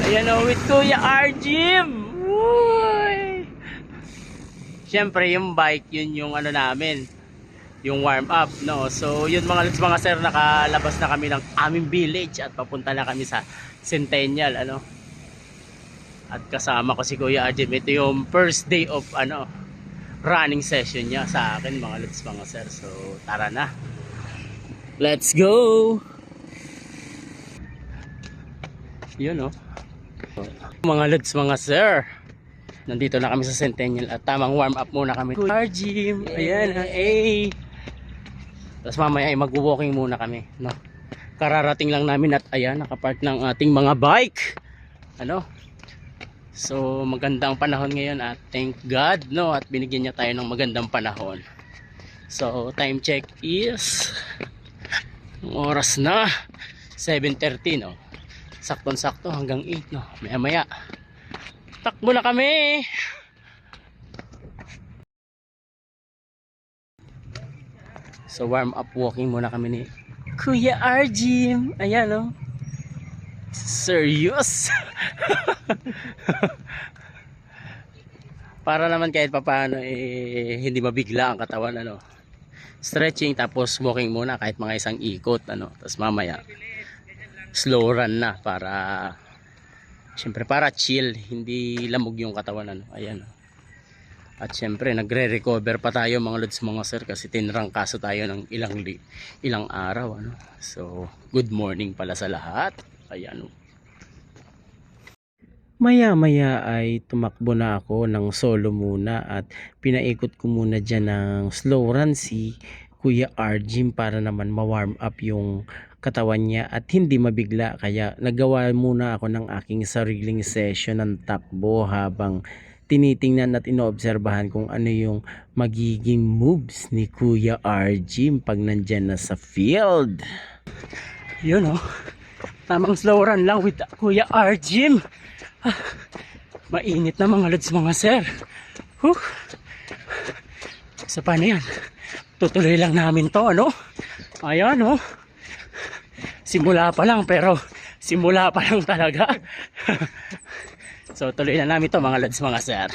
Ayan o, with Kuya Arjim. Uy! Siyempre, yung bike, yun yung ano namin, yung warm up, no? So, yun mga sir, nakalabas na kami ng aming village at papunta na kami sa Centennial, ano? At kasama ko si Kuya Arjim. Ito yung first day of, ano, running session niya sa akin, mga sir. So, tara na. Let's go! Yun, no? Mga sir, nandito na kami sa Centennial at tamang warm up muna kami. Kuya Arjim, ayan, hey. Tapos mamaya ay mag-walking muna kami, no? Kararating lang namin at ayan, nakapark ng ating mga bike, ano? So magandang panahon ngayon at thank God, no? At binigyan niya tayo ng magandang panahon. So time check is ang oras na 7:30, no? Saktong-sakto hanggang 8, no? Maya-maya takbo na kami. So warm up walking muna kami ni Kuya Arjim. Ayan, no? Serious. Para naman kahit papaano hindi mabigla ang katawan, ano. Stretching tapos walking muna kahit mga isang ikot, ano. Tapos mamaya slow run na para syempre para chill, hindi lamog yung katawan, ano. Ayan. At syempre nagre-recover pa tayo mga sir kasi tinrangkaso tayo ng ilang araw, ano. So good morning pala sa lahat. Ayan. Maya-maya ay tumakbo na ako ng solo muna at pinaikot ko muna dyan ng slow run si Kuya Arjim para naman ma-warm up yung katawan niya at hindi mabigla. Kaya nagawa muna ako ng aking sariling session ng takbo habang tinitingnan at inoobserbahan kung ano yung magiging moves ni Kuya Arjim pag nandyan na sa field. Yun, oh. Tamang slow run lang with Kuya Arjim. Mainit na mga sir. So paano yan? Tutuloy lang namin to, ano? Ayan, oh. Simula pa lang, pero simula pa lang talaga. So tuloy na namin to mga sir.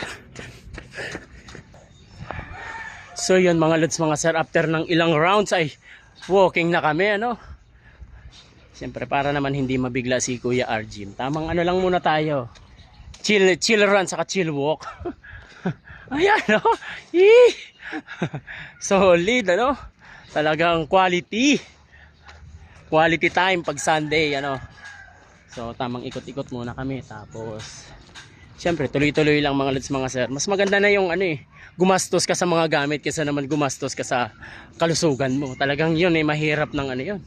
So yun mga sir, after ng ilang rounds ay walking na kami, ano? Siyempre para naman hindi mabigla si Kuya Arjim, tamang ano lang muna tayo, chill run saka chill walk. Ayan, no? Solid, ano? Talagang quality time pag Sunday, ano. So tamang ikot-ikot muna kami, tapos siyempre tuloy-tuloy lang mga sir. Mas maganda na yung ano gumastos ka sa mga gamit kaysa naman gumastos ka sa kalusugan mo. Talagang yun mahirap ng ano yun,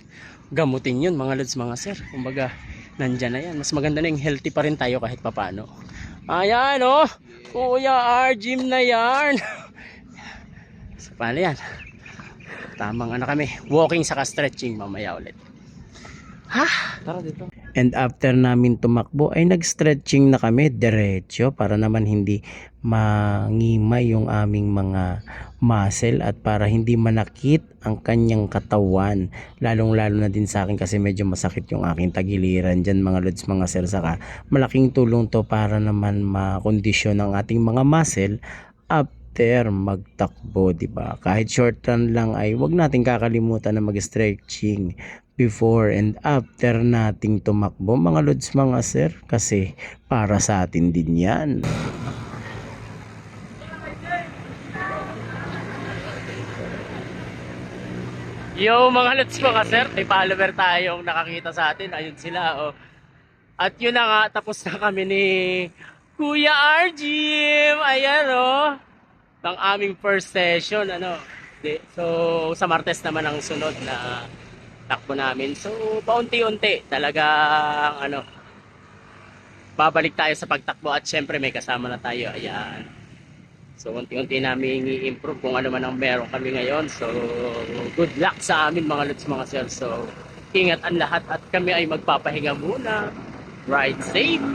gamutin yun mga sir. Kumbaga nandyan na yan, mas maganda na yung healthy pa rin tayo kahit papano. Ayan, oh, Kuya Arjim na yan. So paano yan, tamang ano kami, walking saka stretching mamaya ulit. Tara dito. And after namin tumakbo ay nag-stretching na kami diretso para naman hindi mangimay yung aming mga muscle at para hindi manakit ang kanyang katawan, lalong-lalo na din sa akin kasi medyo masakit yung aking tagiliran dyan mga sir. Saka malaking tulong to para naman makondisyon ang ating mga muscle after magtakbo, diba? Kahit short run lang ay wag natin kakalimutan na mag-stretching before and after nating tumakbo mga sir, kasi para sa atin din yan. Yo mga sir, may follower tayong nakakita sa atin, ayun sila, oh. At yun na nga, tapos na kami ni Kuya Arjim, ayan, oh, ng aming first session, ano. So sa Martes naman ang sunod na takbo namin. So paunti-unti talagang ano, babalik tayo sa pagtakbo at syempre may kasama na tayo, ayan. So unti-unti namin i-improve kung ano man ang meron kami ngayon. So good luck sa amin mga sir. So ingat ang lahat at kami ay magpapahinga muna. Ride safe.